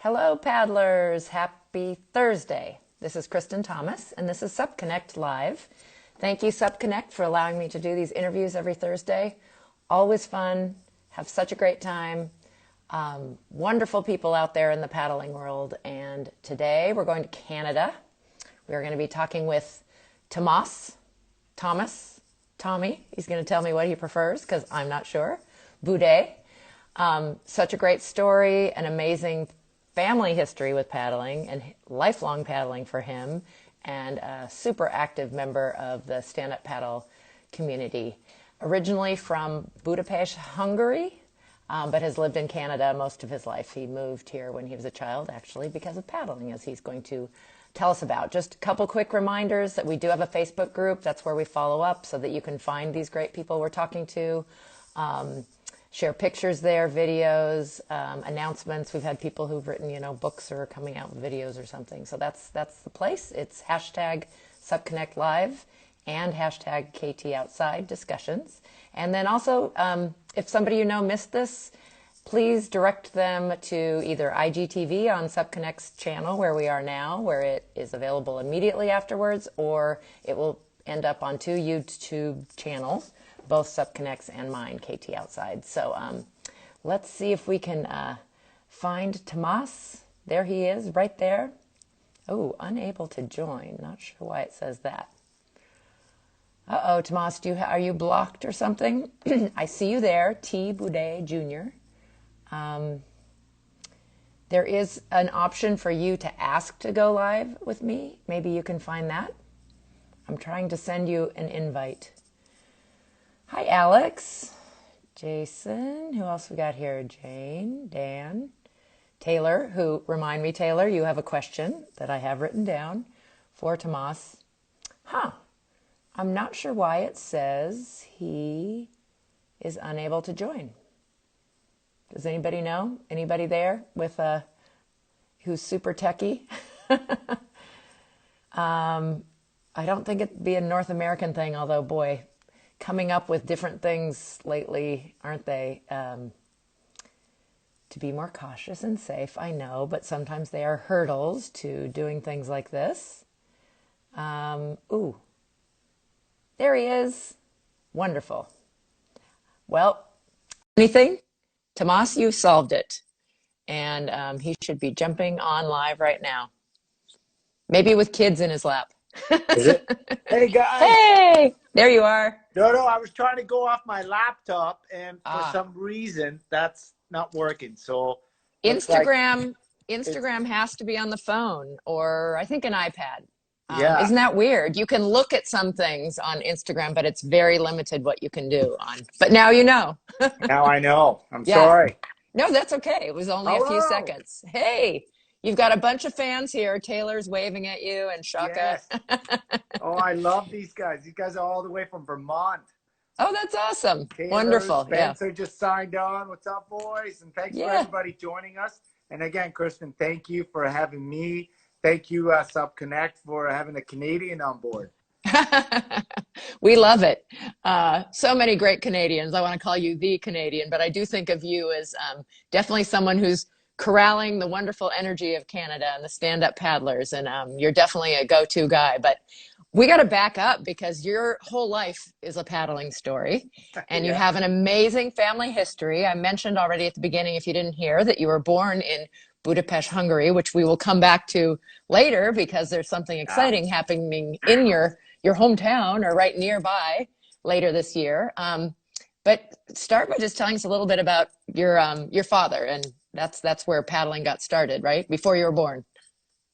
Hello, paddlers. Happy Thursday. This is Kristen Thomas, and this is SUP Connect Live. Thank you, SUP Connect, for allowing me to do these interviews every Thursday. Always fun. Have such a great time. Wonderful people out there in the paddling world. And today we're going to Canada. We're going to be talking with Tamas Tommy. He's going to tell me what he prefers because I'm not sure. Buday. Such a great story, an amazing family history with paddling and lifelong paddling for him, and a super active member of the stand-up paddle community. Originally from Budapest, Hungary, but has lived in Canada most of his life. He moved here when he was a child, actually, because of paddling, as he's going to tell us about. Just a couple quick reminders that we do have a Facebook group. That's where we follow up so that you can find these great people we're talking to. Share pictures there, videos, announcements. We've had people who've written, books or coming out with videos or something. So that's the place. It's hashtag SupConnectLive and hashtag KTOutside discussions. And then also, if somebody missed this, please direct them to either IGTV on SupConnect's channel, where we are now, where it is available immediately afterwards, or it will end up on two YouTube channels, both SupConnect's and mine, KT Outside. So let's see if we can find Tamas. There he is, right there. Oh, unable to join. Not sure why it says that. Uh-oh, Tamas, are you blocked or something? I see you there, T. Buday Jr. There is an option for you to ask to go live with me. Maybe you can find that. I'm trying to send you an invite. Hi, Alex, Jason, who else we got here? Jane, Dan, Taylor, remind me, Taylor, you have a question that I have written down for Tamas. I'm not sure why it says he is unable to join. Does anybody know? Anybody there with who's super techie? I don't think it'd be a North American thing, although, boy, coming up with different things lately, aren't they? To be more cautious and safe, I know, but sometimes they are hurdles to doing things like this. Ooh, there he is. Wonderful. Well, anything? Tamas, you solved it. And he should be jumping on live right now. Maybe with kids in his lap. Is it? Hey, guys. Hey, there you are. No, I was trying to go off my laptop, and for some reason, that's not working. So Instagram has to be on the phone, or I think an iPad. Yeah. Isn't that weird? You can look at some things on Instagram, but it's very limited what you can do on. But now you know. Now I know. I'm sorry. No, that's okay. It was only a few seconds. Hey, you've got a bunch of fans here. Taylor's waving at you, and Shaka. Yes. Oh, I love these guys. These guys are all the way from Vermont. Oh, that's awesome. Taylor, Wonderful. Spencer just signed on. What's up, boys? And thanks for everybody joining us. And again, Kristen, thank you for having me. Thank you, SUP Connect, for having a Canadian on board. We love it. So many great Canadians. I want to call you the Canadian, but I do think of you as definitely someone who's corralling the wonderful energy of Canada and the stand-up paddlers. And you're definitely a go-to guy. But we got to back up because your whole life is a paddling story. And you have an amazing family history. I mentioned already at the beginning, if you didn't hear, that you were born in Budapest, Hungary, which we will come back to later because there's something exciting happening in your hometown or right nearby later this year. But start by just telling us a little bit about your father, and that's where paddling got started, right? Before you were born.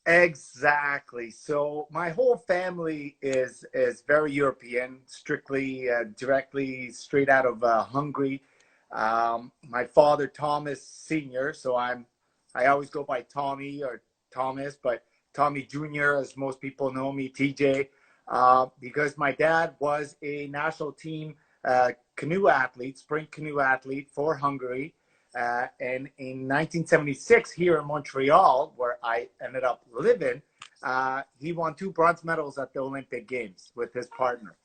Exactly. So my whole family is very European, strictly, directly straight out of Hungary. My father, Tamas Sr., so I always go by Tommy or Tamas, but Tommy Jr., as most people know me, TJ, because my dad was a national team canoe athlete, sprint canoe athlete for Hungary. And in 1976, here in Montreal, where I ended up living, he won 2 bronze medals at the Olympic Games with his partner.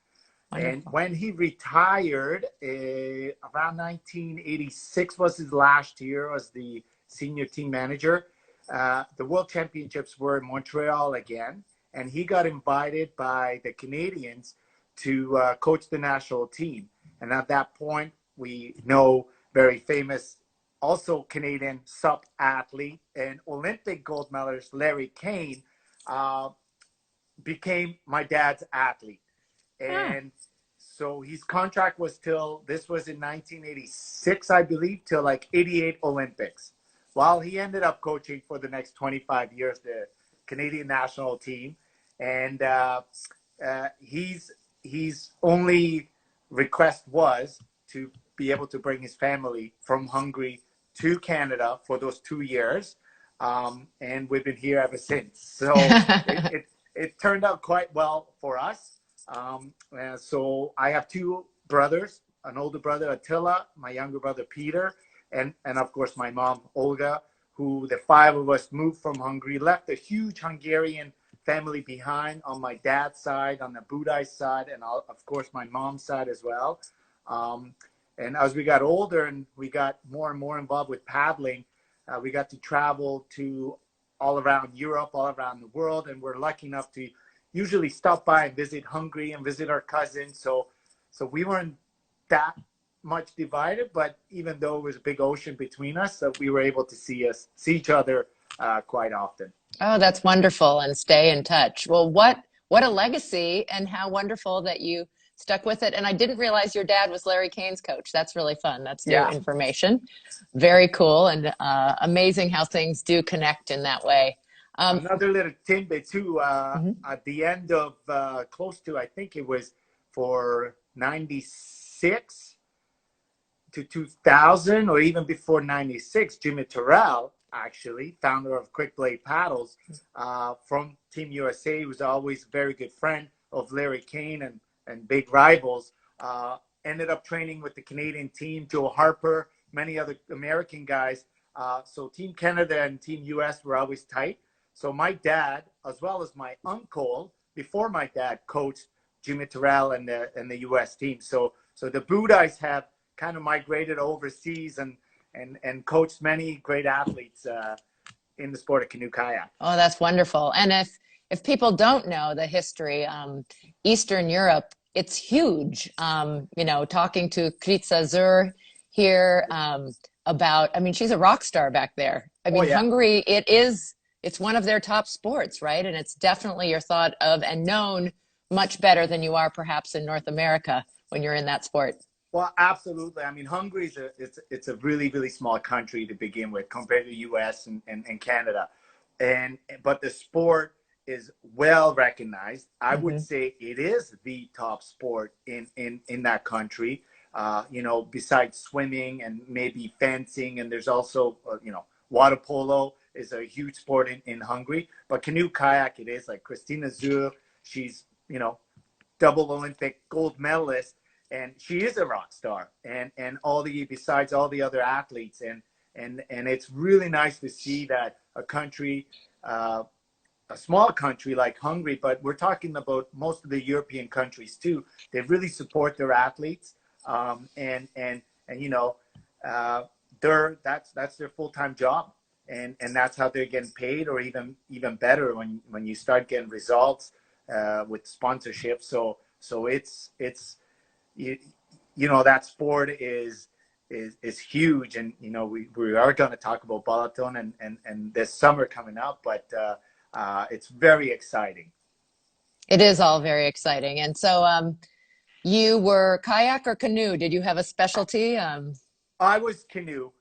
Wonderful. And when he retired, around 1986 was his last year as the senior team manager. the World Championships were in Montreal again, and he got invited by the Canadians to coach the national team. And at that point, we know very famous, also Canadian SUP athlete and Olympic gold medalist Larry Kane became my dad's athlete. And so his contract was till, this was in 1986, I believe, till like 88 Olympics. Well, he ended up coaching for the next 25 years the Canadian national team. And his only request was to be able to bring his family from Hungary to Canada for those 2 years. And we've been here ever since. So it turned out quite well for us. So I have two brothers, an older brother, Attila, my younger brother, Peter, and of course my mom, Olga, who the five of us moved from Hungary, left a huge Hungarian family behind on my dad's side, on the Buday side, and of course my mom's side as well. And as we got older and we got more and more involved with paddling, we got to travel to all around Europe, all around the world, and we're lucky enough to usually stop by and visit Hungary and visit our cousins. So we weren't that much divided, but even though it was a big ocean between us, we were able to see each other quite often. Oh, that's wonderful, and stay in touch. Well, what a legacy, and how wonderful that you stuck with it. And I didn't realize your dad was Larry Kane's coach. That's really fun. That's new information. Very cool, and amazing how things do connect in that way. Another little tidbit too, at the end of close to, I think it was for 96 to 2000, or even before 96, Jimmy Terrell, actually, founder of Quick Blade Paddles, from Team USA, was always a very good friend of Larry Kane and big rivals, ended up training with the Canadian team, Joe Harper, many other American guys. So Team Canada and Team US were always tight. So my dad, as well as my uncle, before my dad, coached Jimmy Terrell and the US team. So the Budays have kind of migrated overseas and coached many great athletes in the sport of canoe kayak. Oh, that's wonderful. And if people don't know the history, Eastern Europe, it's huge. Talking to Kritza Zur here about, I mean, she's a rock star back there. I mean, Hungary, it's one of their top sports, right? And it's definitely you're thought of and known much better than you are perhaps in North America when you're in that sport. Well, absolutely. I mean, Hungary it's a really, really small country to begin with compared to the US and Canada. But the sport is well recognized. I would say it is the top sport in that country, besides swimming and maybe fencing. And there's also, water polo is a huge sport in Hungary. But canoe kayak, it is like Christina Zur. She's, double Olympic gold medalist. And she is a rock star, and besides all the other athletes, and it's really nice to see that a country, a small country like Hungary, but we're talking about most of the European countries too. They really support their athletes, that's their full-time job, and that's how they're getting paid, or even better when you start getting results with sponsorship. So it's. That sport is huge, and we are going to talk about Balaton and this summer coming up, but it's very exciting. It is all very exciting. And so you were kayak or canoe? Did you have a specialty? I was canoe.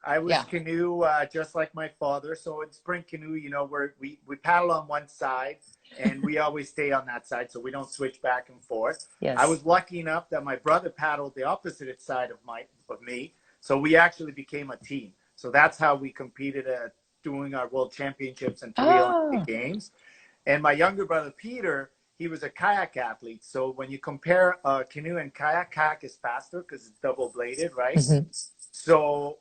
Canoe, just like my father. So in sprint canoe, we paddle on one side, and we always stay on that side, so we don't switch back and forth. Yes. I was lucky enough that my brother paddled the opposite side of me, so we actually became a team. So that's how we competed at doing our World Championships and three Olympic Games. And my younger brother Peter, he was a kayak athlete. So when you compare canoe and kayak is faster because it's double bladed, right? Mm-hmm. So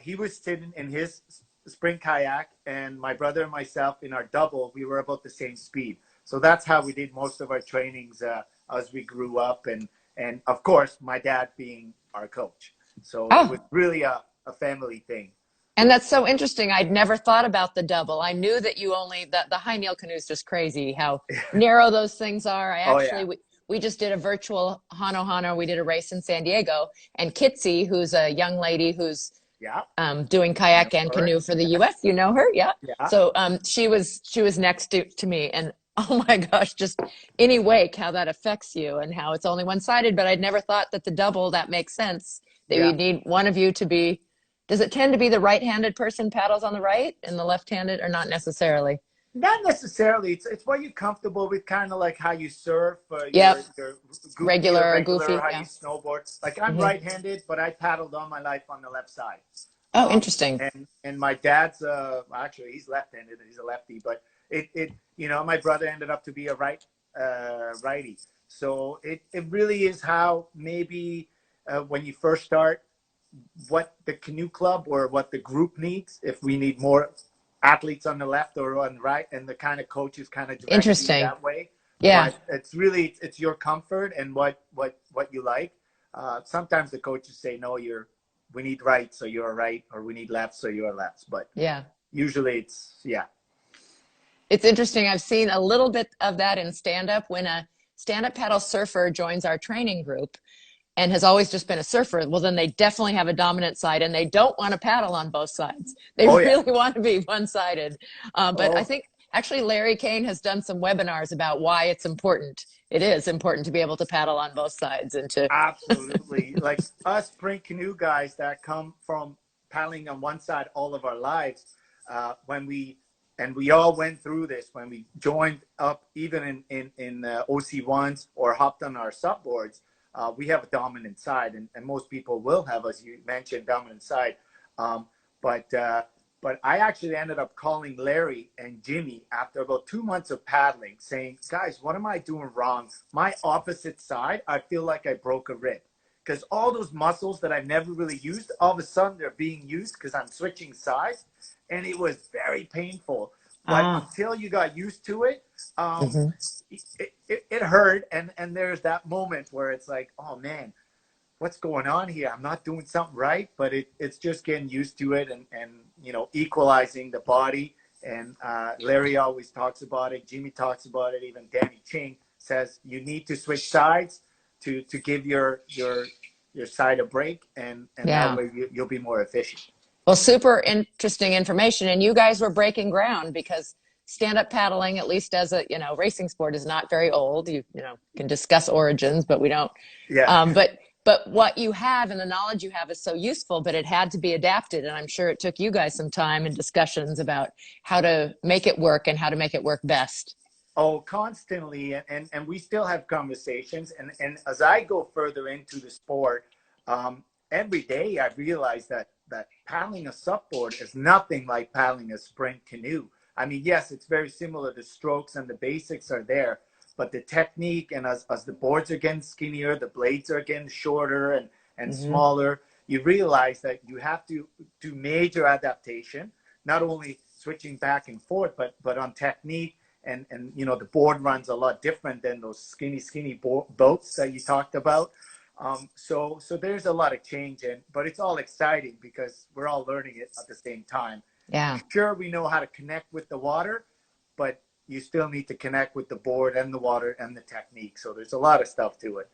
he was sitting in his sprint kayak, and my brother and myself in our double, we were about the same speed. So that's how we did most of our trainings as we grew up, and of course my dad being our coach. So it was really a family thing. And that's so interesting. I'd never thought about the double. I knew that you only the high kneel canoe is just crazy how narrow those things are. I Oh yeah. actually we just did a virtual Hano Hano. We did a race in San Diego, and Kitsy, who's a young lady who's Yeah. doing I know kayak and her. canoe for the Yes. U.S. You know her, yeah. Yeah. So she was next to me, and oh my gosh, just any wake, how that affects you, and how it's only one sided. But I'd never thought that the double that makes sense that Yeah. you need one of you to be. Does it tend to be the right-handed person paddles on the right and the left-handed, or not necessarily? Not necessarily. It's what you're comfortable with, kind of like how you surf, Yep, your goofy or regular or regular, goofy, how you yeah. snowboard. Like I'm Hmm. right-handed, but I paddled all my life on the left side. Oh, interesting. And my dad's actually he's left-handed. He's a lefty, but my brother ended up to be a righty. So it really is how maybe when you first start, what the canoe club or what the group needs. If we need more athletes on the left or on the right, and the kind of coaches kind of direct you Interesting. that way. Yeah. But it's really it's your comfort and what you like. Sometimes the coaches say no, we need right, so you're right, or we need left, so you're left. But Yeah. usually it's yeah. It's interesting. I've seen a little bit of that in stand up when a stand up paddle surfer joins our training group and has always just been a surfer. Well, then they definitely have a dominant side and they don't want to paddle on both sides. They Oh yeah. really want to be one sided. But I Oh, think actually Larry Kane has done some webinars about why it's important. It is important to be able to paddle on both sides and to. absolutely. Like us sprint canoe guys that come from paddling on one side all of our lives, when we all went through this when we joined up, even in OC1s or hopped on our subboards. We have a dominant side, and most people will have, as you mentioned, dominant side. Um, but but I actually ended up calling Larry and Jimmy after about 2 months of paddling, saying, "Guys, what am I doing wrong? My opposite side, I feel like I broke a rib." Because all those muscles that I've never really used, all of a sudden they're being used because I'm switching sides, and it was very painful. But Ah. until you got used to it, Mhm. it hurt, and there's that moment where it's like, oh man, what's going on here? I'm not doing something right, but it's just getting used to it, and equalizing the body. And Larry always talks about it. Jimmy talks about it. Even Danny Ching says you need to switch sides to give your side a break, and that Yeah. way you'll be more efficient. Well, super interesting information. And you guys were breaking ground because stand-up paddling, at least as a, racing sport, is not very old. You can discuss origins, but we don't. Yeah. But what you have and the knowledge you have is so useful, but it had to be adapted. And I'm sure it took you guys some time and discussions about how to make it work and how to make it work best. Oh, constantly, and we still have conversations. And as I go further into the sport, every day I realize that paddling a supboard is nothing like paddling a sprint canoe. I mean, yes, it's very similar. The strokes and the basics are there, but the technique, and as the boards are getting skinnier, the blades are getting shorter and Hmm. smaller. You realize that you have to do major adaptation, not only switching back and forth, but on technique. And the board runs a lot different than those skinny boats that you talked about. So there's a lot of change, but it's all exciting because we're all learning it at the same time. Yeah. Sure, we know how to connect with the water, but you still need to connect with the board and the water and the technique. So there's a lot of stuff to it.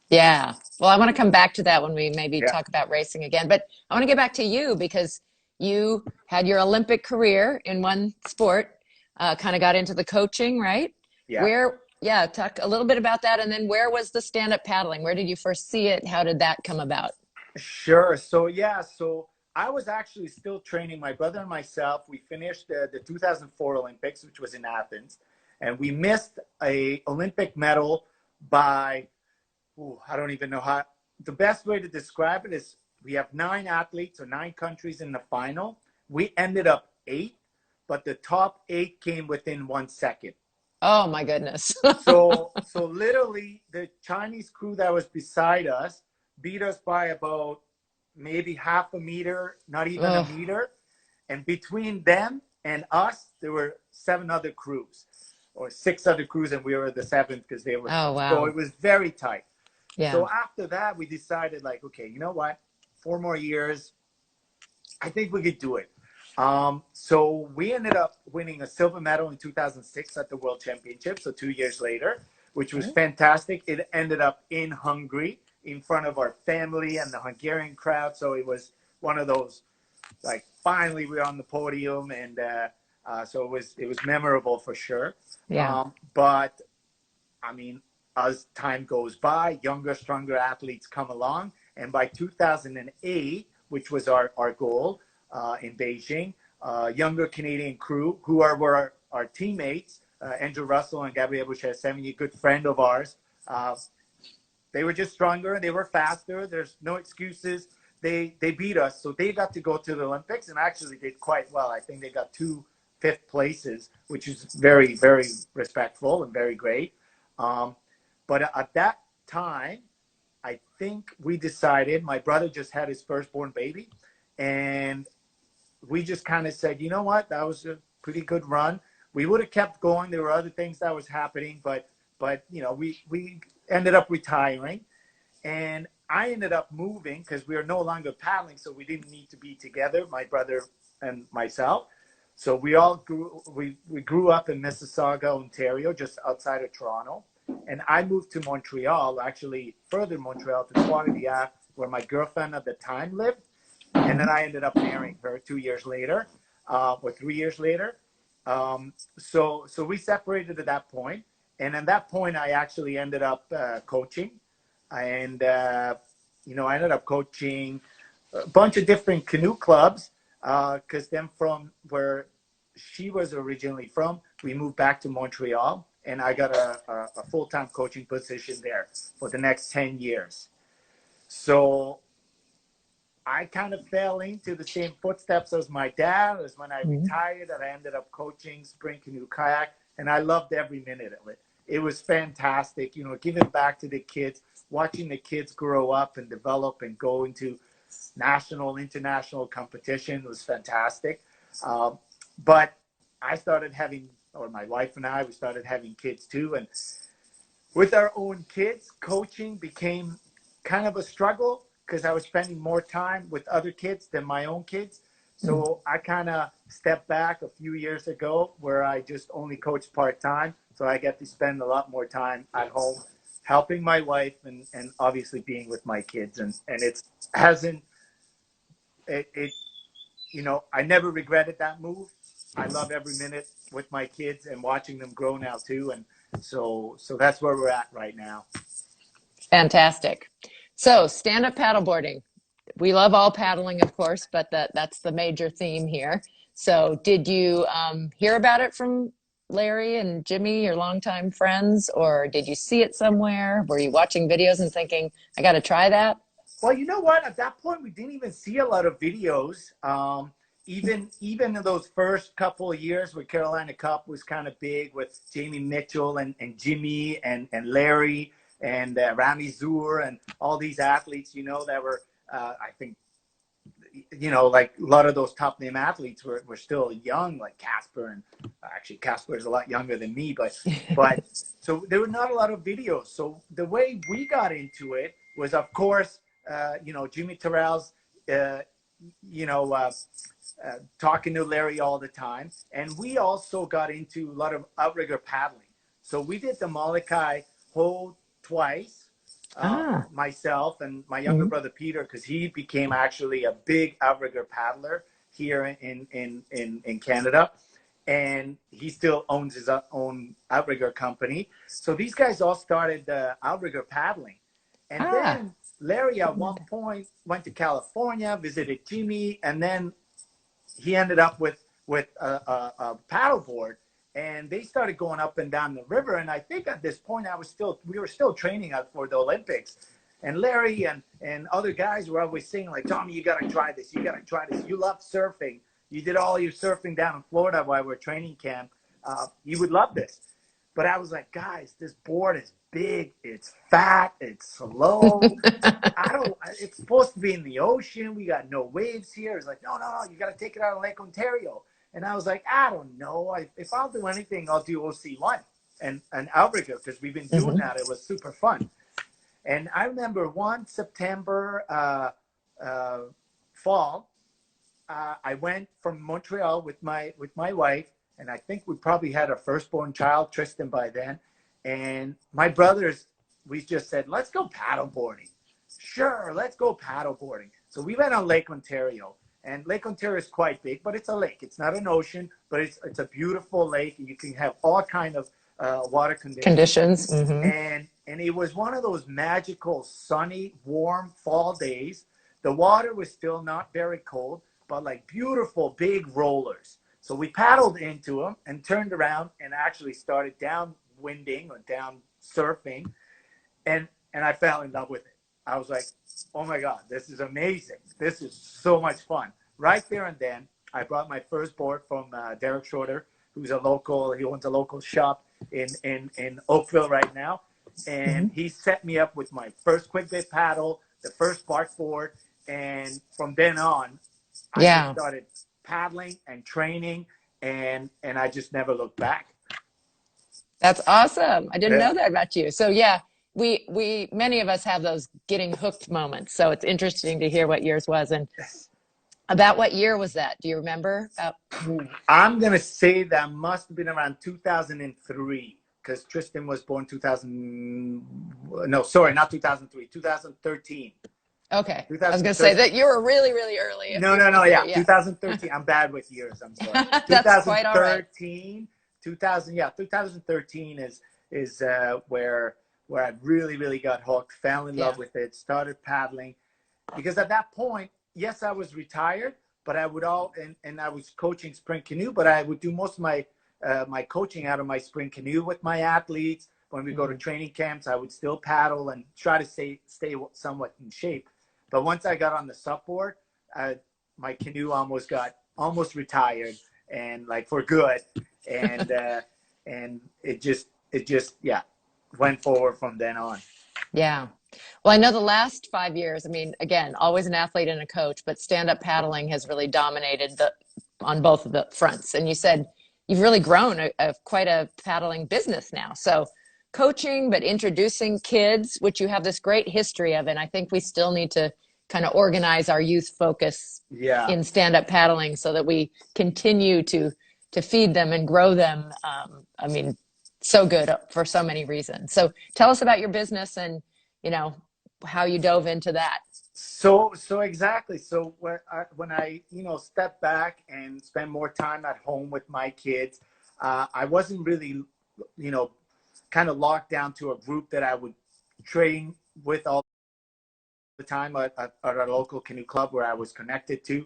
Yeah. Well, I want to come back to that when we maybe Yeah, talk about racing again. But I want to get back to you because you had your Olympic career in one sport, kind of got into the coaching, right? yeah. Yeah, talk a little bit about that. And then where was the stand-up paddling? Where did you first see it? How did that come about? Sure. So yeah, so I was actually still training. My brother and myself, we finished the 2004 Olympics, which was in Athens, and we missed a Olympic medal by, I don't even know how. The best way to describe it is we have 9 athletes or 9 countries in the final. We ended up 8th, but the top 8 came within 1 second. Oh my goodness. So literally the Chinese crew that was beside us beat us by about maybe half a meter, not even a Oh, meter. And between them and us, there were 7 other crews or 6 other crews, and we were the 7th because they were. oh So wow. it was very tight. Yeah. So after that, we decided, like, okay, you know what? 4 more years, I think we could do it. So we ended up winning a silver medal in 2006 at the World Championship, so 2 years later, which was fantastic. It ended up in Hungary in front of our family and the Hungarian crowd. So it was one of those, like, finally we're on the podium, and so it was memorable for sure. Yeah. But I mean, as time goes by, younger, stronger athletes come along, and by 2008, which was our goal in Beijing, younger Canadian crew were our teammates, Andrew Russell and Gabriel Boucher-Semigny, a good friend of ours. They were just stronger. They were faster. There's no excuses. They beat us, so they got to go to the Olympics and actually did quite well. I think they got 2 fifth places, which is very, very respectful and very great. But at that time, I think we decided, my brother just had his firstborn baby, and we just kind of said, you know what, that was a pretty good run. We would have kept going. There were other things that was happening, but you know, we ended up retiring, and I ended up moving because we were no longer paddling, so we didn't need to be together, my brother and myself. So we all grew up in Mississauga, Ontario, just outside of Toronto. And I moved to Montreal, actually further Montreal, to Trois-Rivières, where my girlfriend at the time lived. And then I ended up marrying her 2 years later, or 3 years later. So we separated at that point. And at that point, I actually ended up coaching. And, you know, I ended up coaching a bunch of different canoe clubs, because then from where she was originally from, we moved back to Montreal, and I got a full-time coaching position there for the next 10 years. So I kind of fell into the same footsteps as my dad. As when I retired, and I ended up coaching spring canoe kayak, and I loved every minute of it. It was fantastic, you know, giving back to the kids, watching the kids grow up and develop and go into national, international competition was fantastic. But I started having, or my wife and I, we started having kids too. And with our own kids, coaching became kind of a struggle because I was spending more time with other kids than my own kids. So I kind of stepped back a few years ago where I just only coach part-time. So I get to spend a lot more time at home helping my wife and obviously being with my kids. And it hasn't, you know, I never regretted that move. I love every minute with my kids and watching them grow now too. And so that's where we're at right now. Fantastic. So stand-up paddleboarding. We love all paddling, of course, but that's the major theme here. So did you hear about it from Larry and Jimmy, your longtime friends, or did you see it somewhere? Were you watching videos and thinking, I got to try that? Well, you know what? At that point, we didn't even see a lot of videos. Even in those first couple of years where Carolina Cup was kind of big with Jamie Mitchell and Jimmy and Larry and Rami Zur and all these athletes, you know, that were, I think, you know, like a lot of those top name athletes were still young, like Casper, and actually Casper is a lot younger than me, but so there were not a lot of videos. So the way we got into it was, of course, you know, Jimmy Terrell's, you know, talking to Larry all the time. And we also got into a lot of outrigger paddling. So we did the Molokai hole twice, myself and my younger brother Peter, because he became actually a big outrigger paddler here in Canada. And he still owns his own outrigger company. So these guys all started outrigger paddling. And then Larry at one point went to California, visited Jimmy, and then he ended up with a paddleboard, and they started going up and down the river. And I think at this point we were still training out for the Olympics. And Larry and other guys were always saying, like, Tommy, you got to try this. You got to try this. You love surfing. You did all your surfing down in Florida while we were training camp. You would love this. But I was like, guys, this board is big. It's fat. It's slow. It's supposed to be in the ocean. We got no waves here. It's like, no, you got to take it out of Lake Ontario. And I was like, I don't know. If I'll do anything, I'll do OC1 and outrigger, because we've been doing that. It was super fun. And I remember one September fall, I went from Montreal with my wife, and I think we probably had our firstborn child, Tristan, by then. And my brothers, we just said, let's go paddleboarding. Sure, let's go paddleboarding. So we went on Lake Ontario, and Lake Ontario is quite big, but it's a lake. It's not an ocean, but it's a beautiful lake. You can have all kind of water conditions. Mm-hmm. And it was one of those magical, sunny, warm fall days. The water was still not very cold, but like beautiful big rollers. So we paddled into them and turned around and actually started downwinding or down surfing, and I fell in love with it. I was like, oh my God, this is amazing. This is so much fun. Right there and then, I brought my first board from Derek Schroeder, who's he owns a local shop in Oakville right now. And he set me up with my first quick bit paddle, the first bark board. And from then on, I just started paddling and training, and I just never looked back. That's awesome. I didn't know that about you. So yeah, we many of us have those getting hooked moments. So it's interesting to hear what yours was. And about what year was that? Do you remember? I'm going to say that must have been around 2003, because Tristan was born 2000. No, sorry, not 2003, 2013. Okay. I was going to say that you were really, really early. No, yeah. 2013. I'm bad with years. I'm sorry. That's quite all right. 2013 is where I really got hooked, fell in love with it, started paddling. Because at that point, yes, I was retired, but I would and I was coaching sprint canoe, but I would do most of my my coaching out of my sprint canoe with my athletes. When we go to training camps, I would still paddle and try to stay somewhat in shape. But once I got on the SUP board, my canoe almost retired, and like for good. And and it just went forward from then on. Yeah. Well, I know the last 5 years, I mean, again, always an athlete and a coach, but stand-up paddling has really dominated on both of the fronts. And you said you've really grown quite a paddling business now. So coaching, but introducing kids, which you have this great history of. And I think we still need to kind of organize our youth focus in stand-up paddling so that we continue to feed them and grow them. I mean, so good for so many reasons. So tell us about your business and, how you dove into that. So exactly. So when I step back and spend more time at home with my kids, I wasn't really, kind of locked down to a group that I would train with all the time at our local canoe club where I was connected to.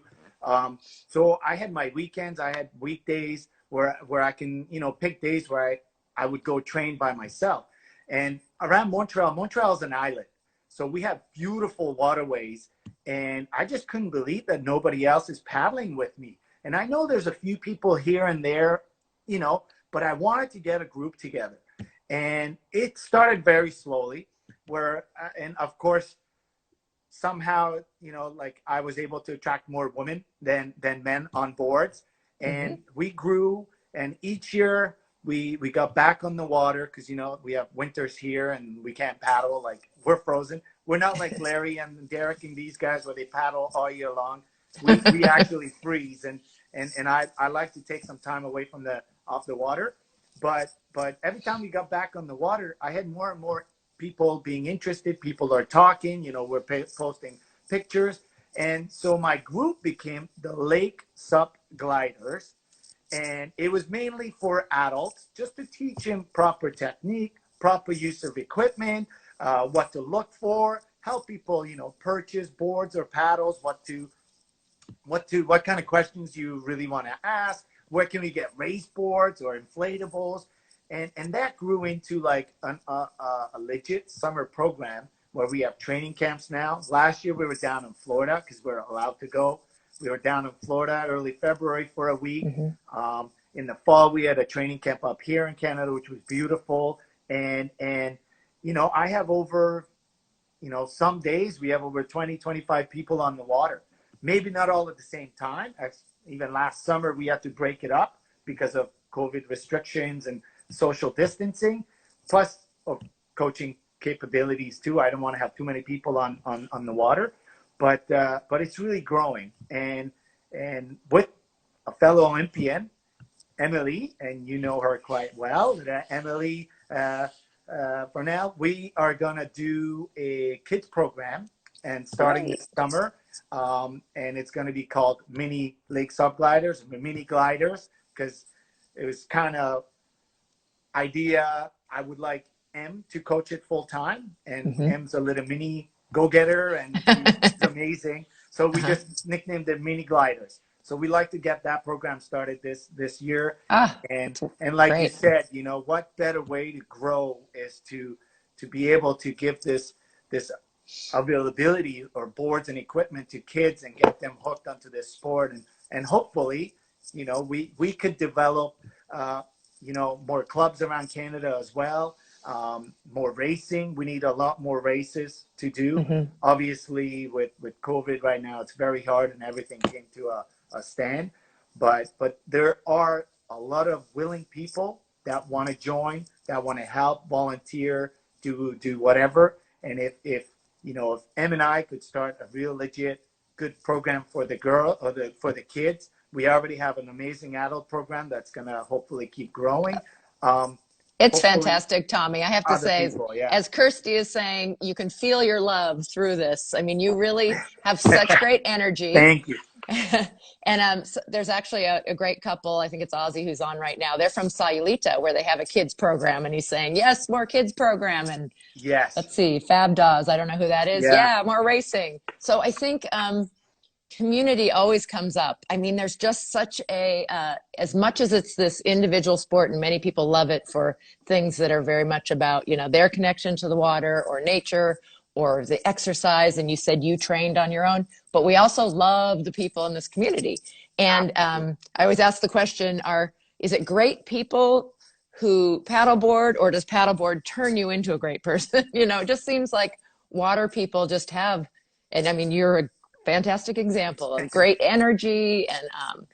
So I had my weekends, I had weekdays where I can, pick days where I would go train by myself. And around Montreal is an island. So we have beautiful waterways, and I just couldn't believe that nobody else is paddling with me. And I know there's a few people here and there, but I wanted to get a group together. And it started very slowly and of course, somehow, like I was able to attract more women than men on boards. And we grew, and each year we got back on the water because, we have winters here and we can't paddle. Like, we're frozen. We're not like Larry and Derek and these guys where they paddle all year long. We actually freeze. And I like to take some time away off the water. But every time we got back on the water, I had more and more people being interested. People are talking, we're posting pictures. And so my group became the Lake SUP Gliders. And it was mainly for adults, just to teach them proper technique, proper use of equipment, what to look for, help people, purchase boards or paddles, what kind of questions you really want to ask, where can we get race boards or inflatables. And that grew into like a legit summer program where we have training camps now. Last year we were down in Florida because we're allowed to go. We were down in Florida early February for a week. In the fall, we had a training camp up here in Canada, which was beautiful. And I have over, some days we have over 20, 25 people on the water. Maybe not all at the same time. Even last summer, we had to break it up because of COVID restrictions and social distancing, plus of coaching capabilities too. I don't want to have too many people on the water. But it's really growing, and and with a fellow Olympian, Emily, and you know her quite well. Emily, for now, we are going to do a kids program and starting this summer. And it's going to be called Mini Lake SUP Gliders, Mini Gliders, because it was kind of idea. I would like M to coach it full time, and M's a little mini go-getter, and she's amazing. So we just nicknamed it Mini Gliders. So we like to get that program started this year. And like you said, you know, what better way to grow is to be able to give this availability or boards and equipment to kids and get them hooked onto this sport. And hopefully, you know, we could develop, you know, more clubs around Canada as well. More racing. We need a lot more races to do. Obviously, with COVID right now, it's very hard and everything came to a stand. But there are a lot of willing people that want to join, that want to help, volunteer, do whatever. And if you know, if Em and I could start a real legit good program for the girl or for the kids, we already have an amazing adult program that's gonna hopefully keep growing. It's fantastic, Tommy. I have to say, people, as Kirsty is saying, you can feel your love through this. I mean, you really have such great energy. Thank you. And so there's actually a great couple, I think it's Ozzy who's on right now. They're from Sayulita, where they have a kids program, and he's saying, yes, more kids program. And let's see, Fab Dawes, I don't know who that is. Yeah, more racing. So I think community always comes up. I mean, there's just such a, as much as it's this individual sport, and many people love it for things that are very much about, you know, their connection to the water or nature or the exercise. And you said you trained on your own, but we also love the people in this community. And I always ask the question, is it great people who paddleboard, or does paddleboard turn you into a great person? You know, it just seems like water people just have, and I mean, you're a fantastic example of great energy and,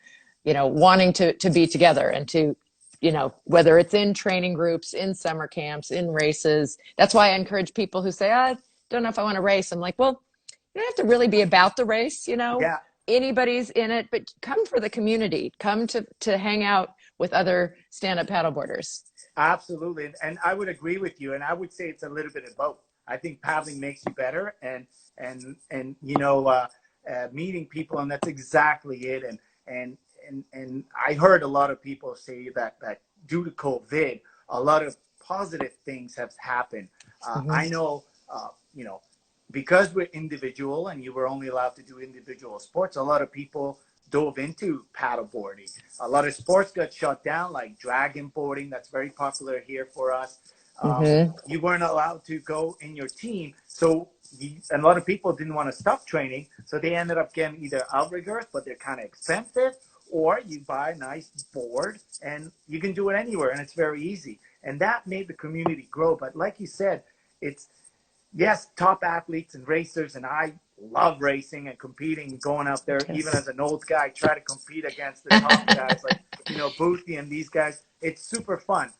you know, wanting to be together and to, you know, whether it's in training groups, in summer camps, in races. That's why I encourage people who say, I don't know if I want to race. I'm like, well, you don't have to really be about the race, you know, anybody's in it, but come for the community, come to hang out with other stand-up paddleboarders. Absolutely. And I would agree with you. And I would say it's a little bit of both. I think paddling makes you better and you know, meeting people, and that's exactly it. And I heard a lot of people say that due to COVID, a lot of positive things have happened. I know, you know, because we're individual and you were only allowed to do individual sports, a lot of people dove into paddleboarding. A lot of sports got shut down, like dragon boarding. That's very popular here for us. You weren't allowed to go in your team. So and a lot of people didn't want to stop training. So they ended up getting either outriggers, but they're kind of expensive, or you buy a nice board and you can do it anywhere. And it's very easy. And that made the community grow. But like you said, it's, yes, top athletes and racers. And I love racing and competing, going out there, even as an old guy, try to compete against the top guys like, you know, Boothie and these guys. It's super fun.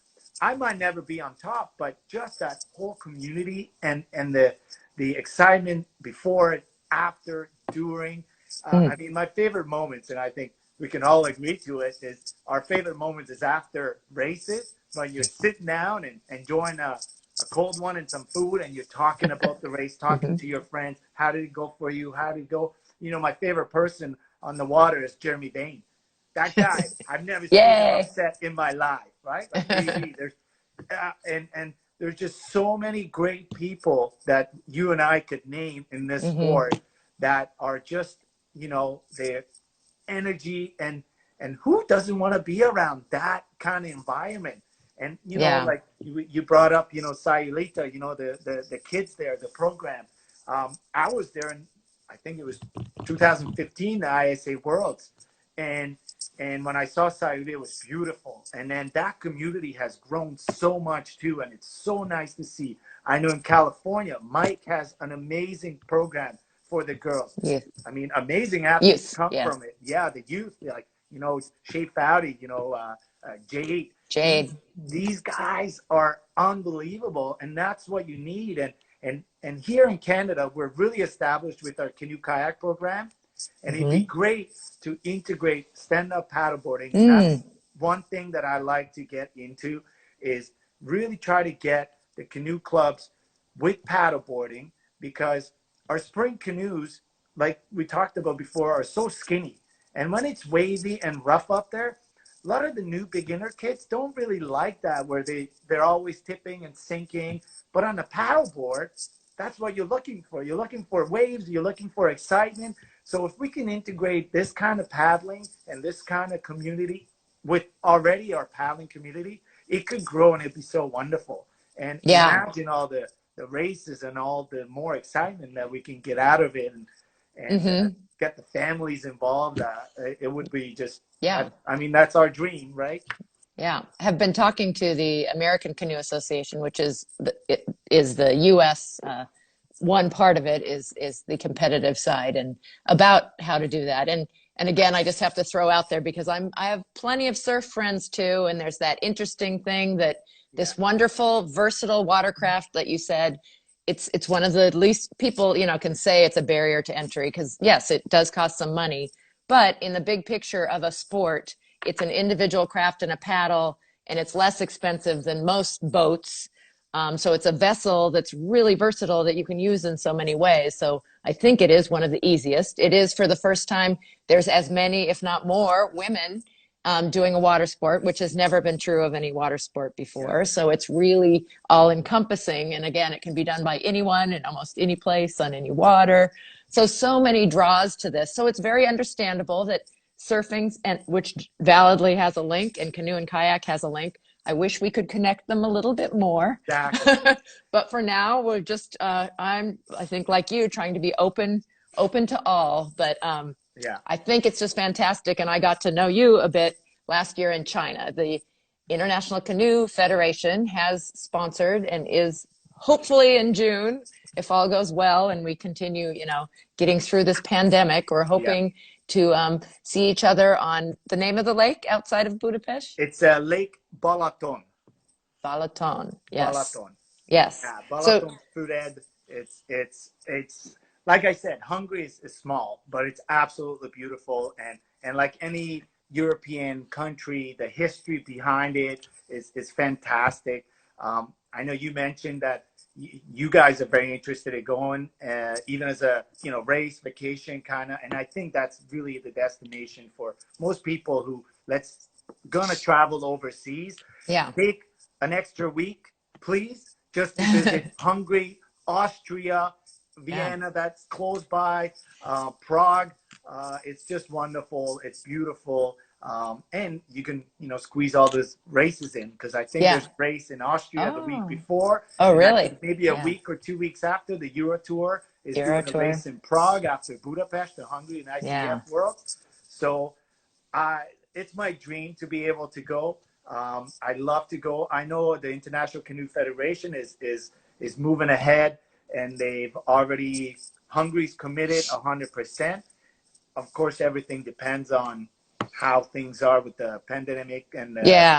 I might never be on top, but just that whole community and the excitement before it, after, during. I mean, my favorite moments, and I think we can all agree to it, is our favorite moments is after races, when you're sitting down and enjoying a cold one and some food, and you're talking about the race, talking to your friends. How did it go for you? How did it go? You know, my favorite person on the water is Jeremy Bain. That guy, I've never seen him upset in my life, right? Like, there's, and there's just so many great people that you and I could name in this sport that are just, you know, their energy, and who doesn't want to be around that kind of environment? And, you know, like you brought up, you know, Sayulita, you know, the kids there, the program. I was there in, I think it was 2015, the ISA Worlds. And when I saw Sayulita, it was beautiful. And then that community has grown so much too. And it's so nice to see. I know in California, Mike has an amazing program for the girls. I mean, amazing athletes come from it. Yeah, the youth, like, you know, Shay Fowdy, you know, Jade. These guys are unbelievable, and that's what you need. And here in Canada, we're really established with our canoe kayak program, And it'd be great to integrate stand-up paddleboarding. And that's one thing that I like to get into, is really try to get the canoe clubs with paddleboarding, because our spring canoes, like we talked about before, are so skinny. And when it's wavy and rough up there, a lot of the new beginner kids don't really like that, where they're always tipping and sinking. But on the paddleboard, that's what you're looking for. You're looking for waves, you're looking for excitement. So if we can integrate this kind of paddling and this kind of community with already our paddling community, it could grow and it'd be so wonderful. And imagine all the races and all the more excitement that we can get out of it, and get the families involved. It would be just, I mean, that's our dream, right? Yeah, have been talking to the American Canoe Association, which is the U.S. One part of it is the competitive side, and about how to do that. And again, I just have to throw out there, because I have plenty of surf friends too, and there's that interesting thing that this wonderful, versatile watercraft that you said, it's one of the least people, can say it's a barrier to entry, because yes, it does cost some money, but in the big picture of a sport, it's an individual craft and a paddle, and it's less expensive than most boats. So it's a vessel that's really versatile that you can use in so many ways. So I think it is one of the easiest. It is, for the first time, there's as many, if not more, women doing a water sport, which has never been true of any water sport before. So it's really all encompassing. And again, it can be done by anyone in almost any place on any water. So many draws to this. So it's very understandable that surfing, and which validly has a link, and canoe and kayak has a link. I wish we could connect them a little bit more. Exactly. But for now, we're just, I think like you, trying to be open to all. But I think it's just fantastic. And I got to know you a bit last year in China. The International Canoe Federation has sponsored, and is hopefully in June, if all goes well and we continue, getting through this pandemic, we're hoping to see each other on the name of the lake outside of Budapest. It's Lake Balaton. Balaton, yes. Balaton. Yes. Yeah, Balaton Füred. It's like I said, Hungary is small, but it's absolutely beautiful. And like any European country, the history behind it is fantastic. I know you mentioned that you guys are very interested in going, even as a race vacation kind of, and I think that's really the destination for most people who gonna travel overseas. Take an extra week, please, just to visit Hungary, Austria, Vienna, that's close by, Prague. It's just wonderful. It's beautiful. And you can, squeeze all those races in, because I think there's a race in Austria the week before. Oh, really? Maybe a week or 2 weeks after, the Euro Tour is doing a race in Prague after Budapest, the Hungary and ICF World. So it's my dream to be able to go. I'd love to go. I know the International Canoe Federation is moving ahead, and they've already, Hungary's committed 100%. Of course, everything depends on how things are with the pandemic and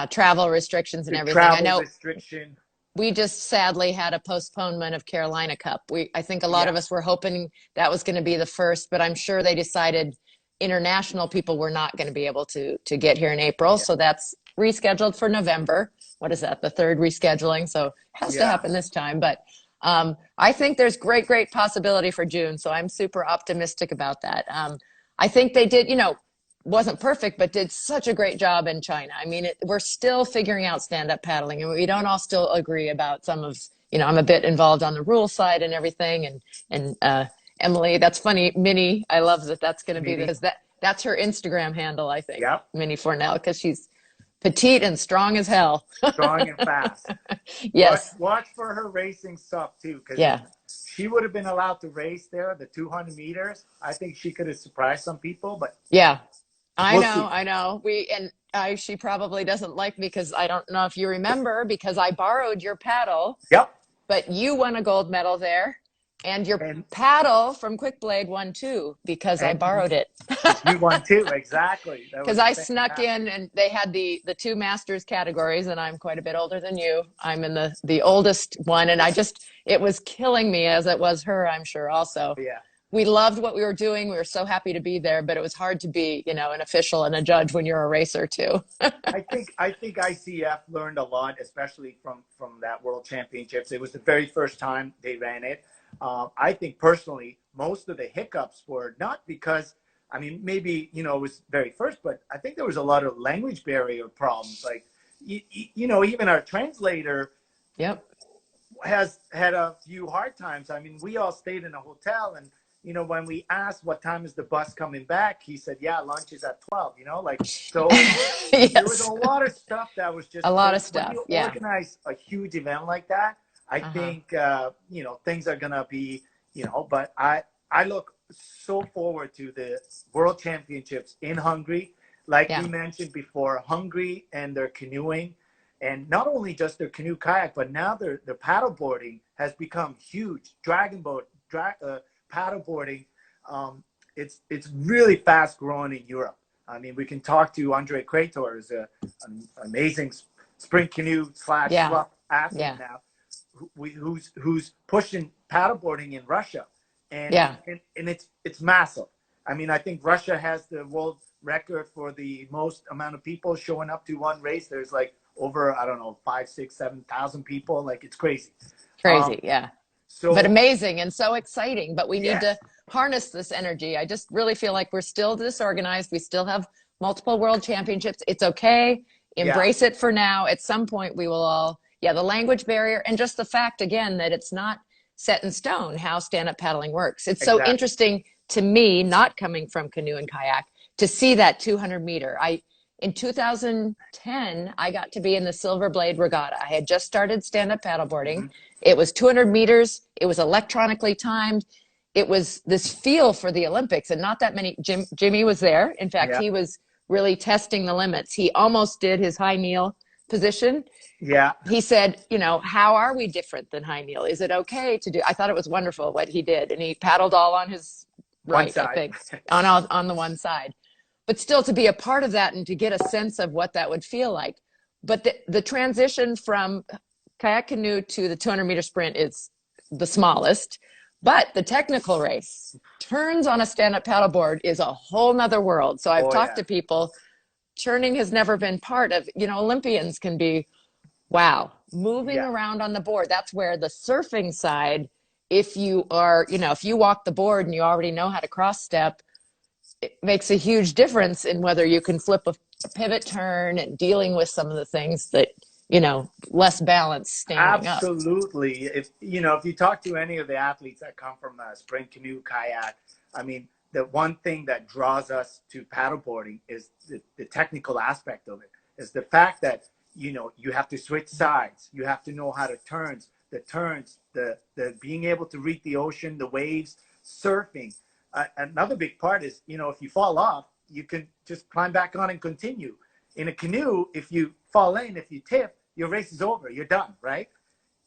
travel restrictions and everything. I know we just sadly had a postponement of Carolina Cup. I think a lot of us were hoping that was going to be the first, but I'm sure they decided international people were not going to be able to get here in April. So that's rescheduled for November. What is that? The third rescheduling. So it has to happen this time. But I think there's great possibility for June. So I'm super optimistic about that. I think they did, wasn't perfect, but did such a great job in China. I mean, we're still figuring out stand-up paddling, and we don't all still agree about some of, I'm a bit involved on the rule side and everything. And Emily, that's funny. Minnie, I love that's going to be, because that's her Instagram handle, I think. Minnie Fornell, because she's petite and strong as hell. Strong and fast. Yes. Watch for her racing stuff too, because she would have been allowed to race there, the 200 meters. I think she could have surprised some people, but I know. She probably doesn't like me, because I don't know if you remember, because I borrowed your paddle. But you won a gold medal there, and your paddle from Quick Blade won too, because I borrowed it. You won too, exactly. Because I snuck in, and they had the two masters categories, and I'm quite a bit older than you. I'm in the oldest one, and it was killing me, as it was her, I'm sure, also. we loved what we were doing. We were so happy to be there, but it was hard to be, you know, an official and a judge when you're a racer too. I think ICF learned a lot, especially from that World Championships. It was the very first time they ran it. I think personally, most of the hiccups were not because, I mean, maybe, you know, it was very first, but I think there was a lot of language barrier problems. Like, you know, even our translator Yep. has had a few hard times. I mean, we all stayed in a hotel, and, you know, when we asked what time is the bus coming back, he said, yeah, lunch is at 12, you know, like, so Yes. there was a lot of stuff that was just a lot of stuff. When you Yeah. organize a huge event like that, I think, you know, things are going to be, you know, but I look so forward to the World Championships in Hungary. Like we mentioned before, Hungary and their canoeing, and not only just their canoe kayak, but now their paddleboarding has become huge. Dragon boat, paddleboarding, it's really fast growing in Europe. I mean, we can talk to Andre Krator, who's an amazing sprint canoe / slough athlete now, who's pushing paddleboarding in Russia, and it's massive. I mean, I think Russia has the world record for the most amount of people showing up to one race. There's like over, I don't know, 5, 6, 7,000 people. Like, it's crazy. Yeah. So, but amazing and so exciting. But we need to harness this energy. I just really feel like we're still disorganized. We still have multiple world championships. It's okay. Embrace it for now. At some point we will all, the language barrier, and just the fact again that it's not set in stone how stand-up paddling works. It's so interesting to me, not coming from canoe and kayak, to see that 200 meter. In 2010, I got to be in the Silver Blade Regatta. I had just started stand-up paddleboarding. It was 200 meters. It was electronically timed. It was this feel for the Olympics, and not that many. Jimmy was there. In fact, he was really testing the limits. He almost did his high kneel position. Yeah. He said, you know, how are we different than high kneel? Is it okay to do? I thought it was wonderful what he did. And he paddled all on his right, I think, on the one side. But still, to be a part of that and to get a sense of what that would feel like. But the transition from kayak canoe to the 200 meter sprint is the smallest. But the technical race, turns on a stand-up paddleboard, is a whole nother world. So I've talked to people. Turning has never been part of, you know, Olympians can be, wow, moving around on the board. That's where the surfing side, if you are, you know, if you walk the board and you already know how to cross step, it makes a huge difference in whether you can flip a pivot turn and dealing with some of the things that, you know, less balance standing up. Absolutely. If you talk to any of the athletes that come from sprint canoe, kayak, I mean, the one thing that draws us to paddleboarding is the technical aspect of it, is the fact that, you know, you have to switch sides. You have to know how to the being able to read the ocean, the waves, surfing. Another big part is, you know, if you fall off, you can just climb back on and continue. In a canoe, if you fall in, if you tip, your race is over. You're done, right?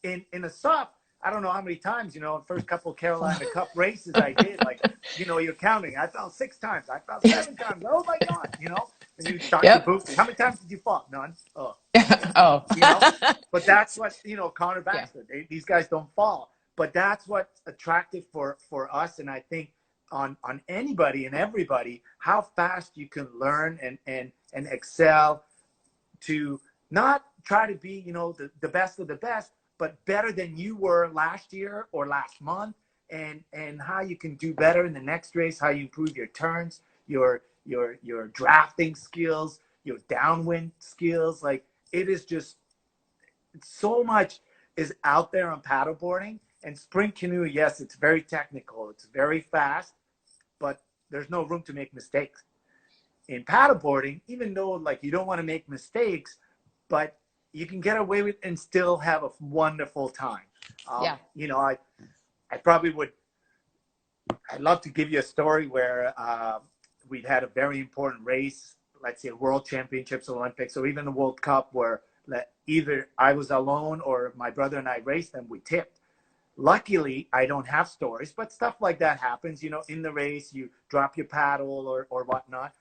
In a SUP, I don't know how many times, you know, the first couple of Carolina Cup races I did, like, you know, you're counting. I fell 6 times. I fell 7 times. Oh, my God, you know? And you start to boot. How many times did you fall? None. Oh. You know? But that's what, you know, Connor Baxter, these guys don't fall. But that's what's attractive for us. And I think on anybody and everybody, how fast you can learn and excel, to not try to be, you know, the best of the best, but better than you were last year or last month, and how you can do better in the next race, how you improve your turns, your drafting skills, your downwind skills. Like, it is just so much is out there on paddleboarding. And sprint canoe, yes, it's very technical, it's very fast, but there's no room to make mistakes. In paddleboarding, even though, like, you don't want to make mistakes, but you can get away with and still have a wonderful time. You know, I probably would, I'd love to give you a story where we'd had a very important race, let's say World Championships, Olympics, or even the World Cup, where either I was alone or my brother and I raced and we tipped. Luckily, I don't have stories, but stuff like that happens, you know, in the race. You drop your paddle or whatnot.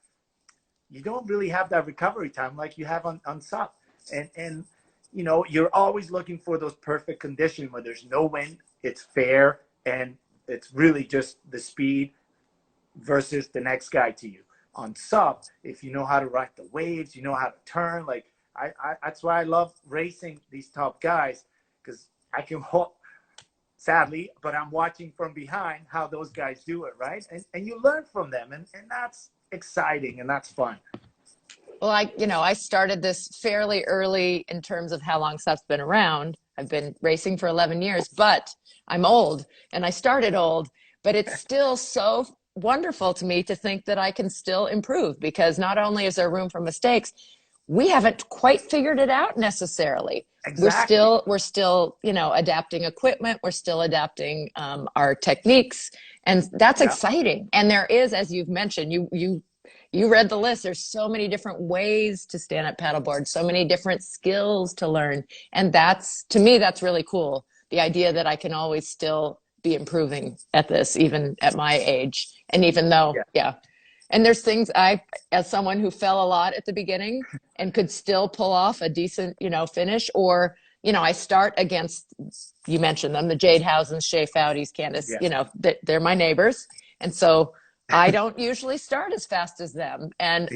You don't really have that recovery time like you have on SUP. And, you know, you're always looking for those perfect conditions where there's no wind, it's fair, and it's really just the speed versus the next guy to you. On SUP, if you know how to ride the waves, you know how to turn. Like that's why I love racing these top guys, because I can sadly, but I'm watching from behind how those guys do it, right? And you learn from them, and that's exciting and that's fun. Well, I started this fairly early in terms of how long SUP's been around. I've been racing for 11 years, but I'm old, and I started old, but it's still so wonderful to me to think that I can still improve, because not only is there room for mistakes, we haven't quite figured it out necessarily. Exactly. We're still, adapting equipment. We're still adapting our techniques, and that's exciting. And there is, as you've mentioned, you read the list. There's so many different ways to stand up paddleboard, so many different skills to learn. And to me, that's really cool. The idea that I can always still be improving at this, even at my age. And even though, and there's things as someone who fell a lot at the beginning and could still pull off a decent, finish, or, I start against, you mentioned them, the Jade Housens, Shea Foudies, Candace, they're my neighbors. And so I don't usually start as fast as them. And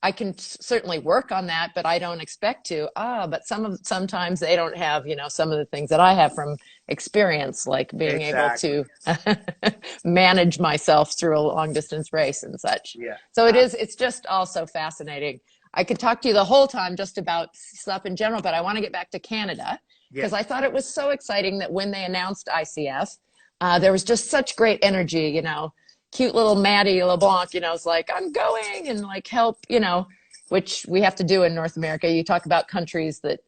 I can certainly work on that, but I don't expect to. But sometimes they don't have, some of the things that I have from experience, like being able to manage myself through a long distance race and such. Yeah. So it's just also fascinating. I could talk to you the whole time just about SUP in general, but I want to get back to Canada, because I thought it was so exciting that when they announced ICF, there was just such great energy, cute little Maddie LeBlanc, is like, I'm going, and like help, which we have to do in North America. You talk about countries that,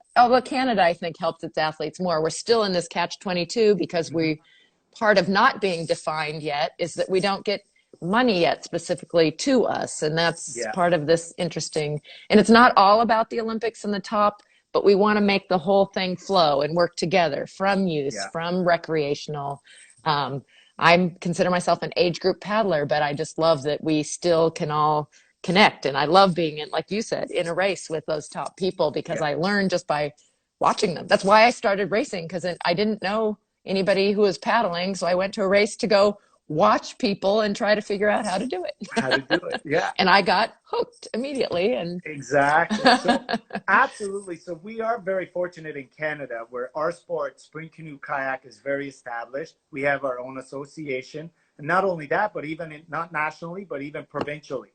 Canada, I think, helps its athletes more. We're still in this catch-22 because part of not being defined yet is that we don't get money yet specifically to us. And that's part of this interesting, and it's not all about the Olympics and the top, but we want to make the whole thing flow and work together from youth, from recreational. I consider myself an age group paddler, but I just love that we still can all connect. And I love being in, like you said, in a race with those top people, because I learned just by watching them. That's why I started racing, because I didn't know anybody who was paddling. So I went to a race to go watch people and try to figure out how to do it. And I got hooked immediately. And exactly. So absolutely. So we are very fortunate in Canada, where our sport, spring canoe kayak, is very established. We have our own association, and not only that, but even not nationally, but even provincially.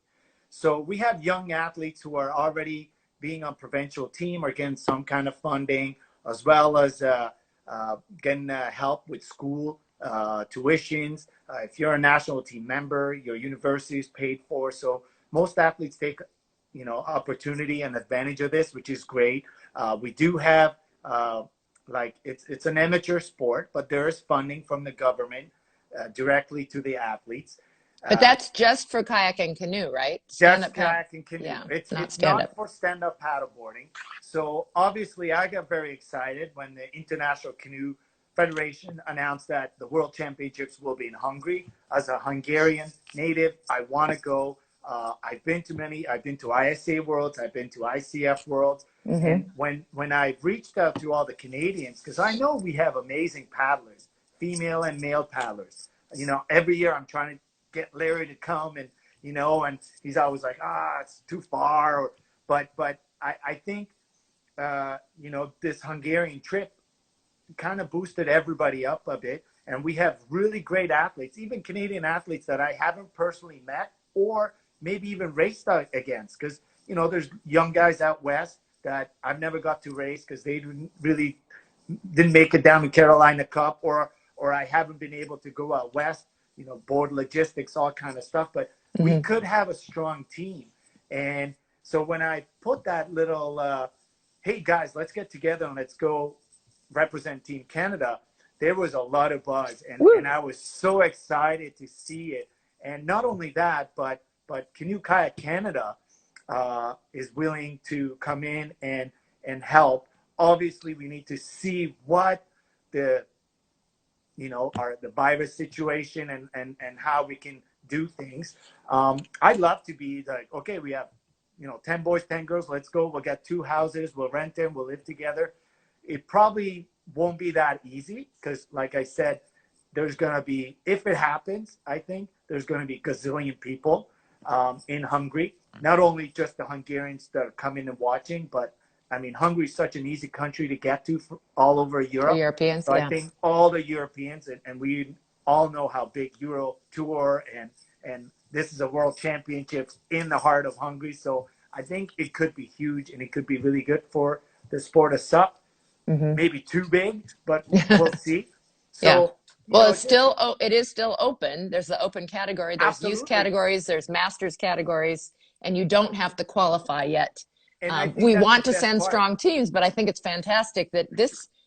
So we have young athletes who are already being on provincial team or getting some kind of funding, as well as getting help with school tuitions. If you're a national team member, your university is paid for. So most athletes take, opportunity and advantage of this, which is great. We do have, it's an amateur sport, but there is funding from the government directly to the athletes. But that's just for kayak and canoe, right? Just kayak and canoe. Yeah, it's not for stand-up paddleboarding. So obviously I got very excited when the International Canoe Federation announced that the World Championships will be in Hungary. As a Hungarian native, I want to go. I've been to many. I've been to ISA Worlds. I've been to ICF Worlds. And when I reached out to all the Canadians, because I know we have amazing paddlers, female and male paddlers. Every year I'm trying to get Larry to come, and and he's always like, it's too far. But I think this Hungarian trip kind of boosted everybody up a bit, and we have really great athletes, even Canadian athletes that I haven't personally met or maybe even raced against, because there's young guys out west that I've never got to race because they didn't make it down to Carolina Cup, or I haven't been able to go out west, board logistics, all kind of stuff. But we could have a strong team. And so when I put that little hey guys, let's get together and let's go represent Team Canada, there was a lot of buzz, and I was so excited to see it. And not only that, but Canoe Kayak Canada is willing to come in and help. Obviously, we need to see what the the virus situation and how we can do things. I'd love to be like, okay, we have 10 boys, 10 girls, let's go. We'll get 2 houses, we'll rent them, we'll live together. It probably won't be that easy because, like I said, there's going to be, if it happens, I think there's going to be gazillion people in Hungary. Not only just the Hungarians that are coming and watching, but I mean, Hungary is such an easy country to get to all over Europe. For Europeans, so I think all the Europeans, and we all know how big Euro Tour and this is a world championships in the heart of Hungary. So I think it could be huge, and it could be really good for the sport of SUP. Maybe too big, but we'll see. So, well, it is still open. There's the open category. There's absolutely. youth categories. There's masters categories, and you don't have to qualify yet. We want to send strong teams, but I think it's fantastic that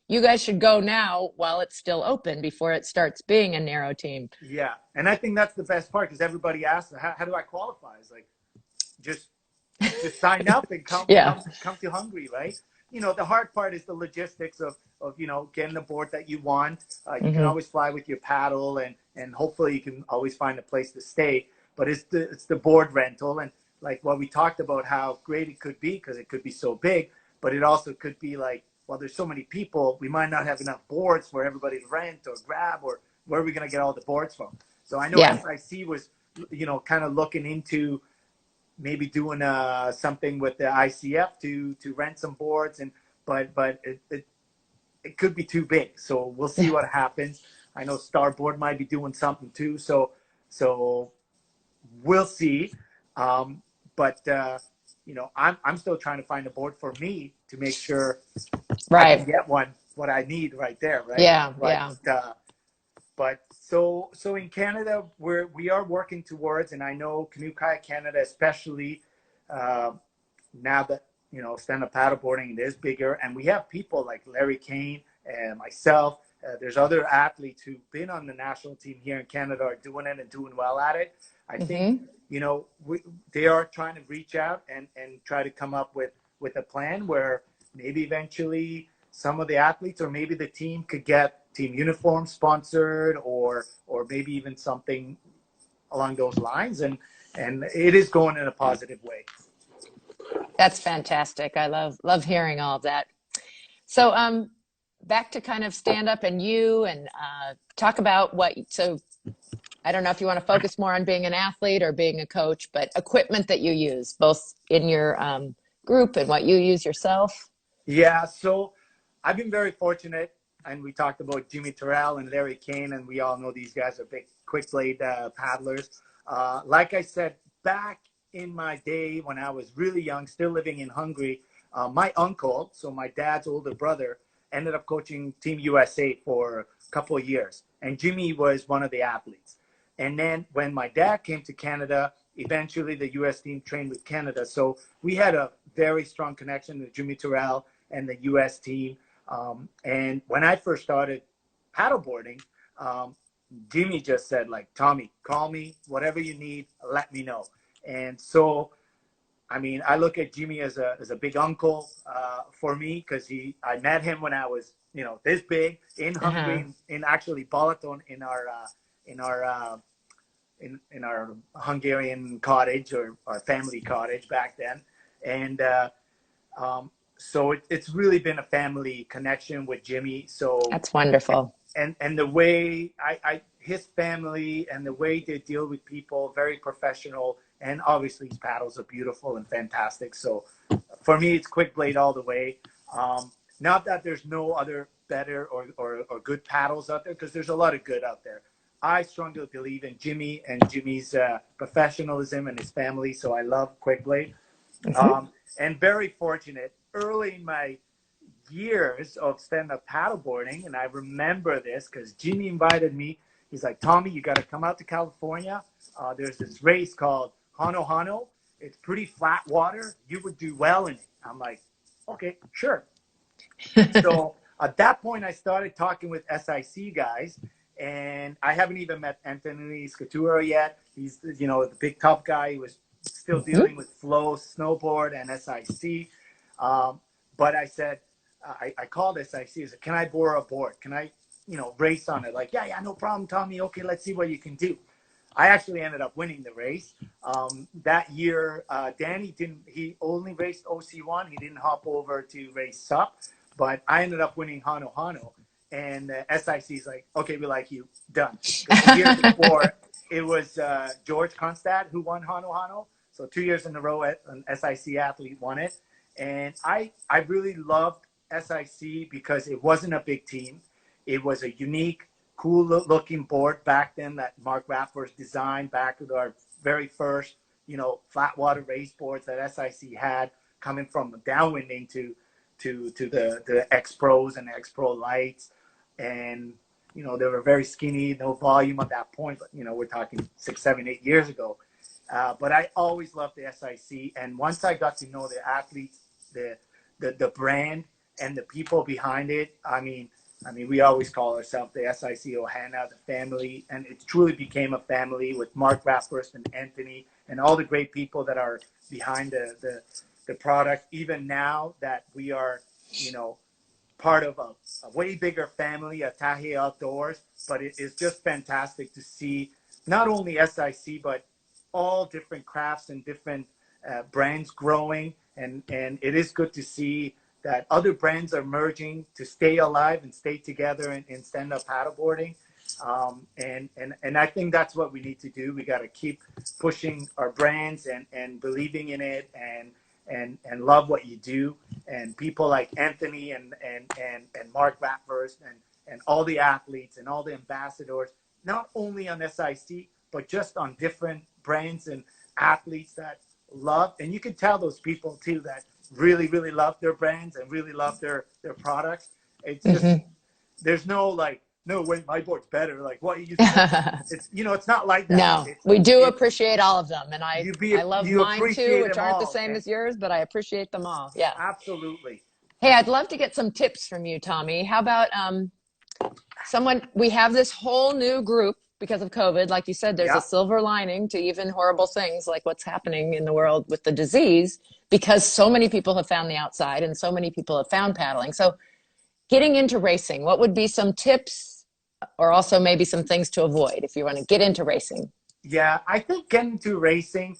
you guys should go now while it's still open before it starts being a narrow team. Yeah, and I think that's the best part, because everybody asks, how do I qualify? It's like, just sign up and come to Hungary, right? You know, the hard part is the logistics of you know, getting the board that you want. You can always fly with your paddle, and hopefully you can always find a place to stay. But it's the board rental, and like what we talked about, how great it could be, because it could be so big, but it also could be like, well, there's so many people, we might not have enough boards for everybody to rent or grab, or where are we going to get all the boards from? So I know SIC was, you know, kind of looking into maybe doing something with the ICF to rent some boards, but it could be too big. So we'll see what happens. I know Starboard might be doing something too. So we'll see. But you know, I'm still trying to find a board for me to make sure I can get what I need right there. Right. But so in Canada, we are working towards, and I know Canoe Kayak Canada, especially now that, you know, stand-up paddleboarding is bigger, and we have people like Larry Kane and myself. There's other athletes who've been on the national team here in Canada, are doing it and doing well at it. I think, you know, they are trying to reach out and try to come up with a plan where maybe eventually some of the athletes, or maybe the team, could get team uniforms sponsored, or maybe even something along those lines. And it is going in a positive way. That's fantastic. I love hearing all of that. So back to kind of stand up and talk about so I don't know if you want to focus more on being an athlete or being a coach, but equipment that you use both in your group and what you use yourself. Yeah, so I've been very fortunate, and we talked about Jimmy Terrell and Larry Kane, and we all know these guys are big quick blade paddlers. Like I said, back in my day when I was really young, still living in Hungary, my uncle, so my dad's older brother, ended up coaching Team USA for a couple of years, and Jimmy was one of the athletes. And then when my dad came to Canada, eventually the US team trained with Canada. So we had a very strong connection with Jimmy Terrell and the US team. And when I first started paddleboarding, Jimmy just said, like, Tommy, call me, whatever you need, let me know. And so, I mean, I look at Jimmy as a big uncle for me, because I met him when I was, you know, this big in Hungary, in actually Balaton, in our Hungarian cottage, or our family cottage back then. And so it's really been a family connection with Jimmy. So that's wonderful. And the way his family and the way they deal with people, very professional, and obviously his paddles are beautiful and fantastic. So for me, it's quick blade all the way. Not that there's no other better or good paddles out there, because there's a lot of good out there. I strongly believe in Jimmy and Jimmy's professionalism and his family, so I love quick blade. And very fortunate, early in my years of stand-up paddleboarding, and I remember this because Jimmy invited me. He's like, Tommy, you got to come out to California. There's this race called Hano Hano. It's pretty flat water. You would do well in it. I'm like, okay, sure. So at that point, I started talking with SIC guys, and I haven't even met Anthony Scaturo yet. He's, you know, the big tough guy. He was still dealing with Flow Snowboard and SIC. But I said, I called SIC. I said, can I borrow a board? Can I, you know, race on it? Like, yeah, no problem, Tommy. Okay, let's see what you can do. I actually ended up winning the race. That year, Danny he only raced OC1. He didn't hop over to race SUP, but I ended up winning Hano Hano. and the SIC is like, okay, we like you, done. Because the year before, it was George Kronstadt who won Hano Hano. So 2 years in a row, an SIC athlete won it. And I really loved SIC because it wasn't a big team. It was a unique, cool looking board back then that Mark Rappers designed back with our very first, flat water race boards that SIC had, coming from downwinding to the X Pros and X Pro lights. And, they were very skinny, no volume at that point, but, we're talking 6, 7, 8 years ago. But I always loved the SIC. And once I got to know the athletes, the brand and the people behind it, I mean, we always call ourselves the SIC Ohana, the family, and it truly became a family with Mark Rappers and Anthony and all the great people that are behind the product. Even now that we are, part of a way bigger family at Tahi Outdoors, but it is just fantastic to see not only SIC, but all different crafts and different brands growing. And it is good to see that other brands are merging to stay alive and stay together in stand-up paddleboarding. And I think that's what we need to do. We got to keep pushing our brands and believing in it and love what you do. And people like Anthony and Mark Rappers and all the athletes and all the ambassadors, not only on SIC, but just on different brands and athletes that love. And you can tell those people too that really, really love their brands and really love their products. It's just, there's no like, no, wait, my board's better. Like, what you it's, it's not like that. No, we do appreciate all of them. And I love mine too, which aren't the same as yours, but I appreciate them all. Yeah. Absolutely. Hey, I'd love to get some tips from you, Tommy. How about we have this whole new group because of COVID. Like you said, there's a silver lining to even horrible things like what's happening in the world with the disease, because so many people have found the outside and so many people have found paddling. So getting into racing, what would be some tips or also maybe some things to avoid if you want to get into racing? Yeah, I think getting into racing,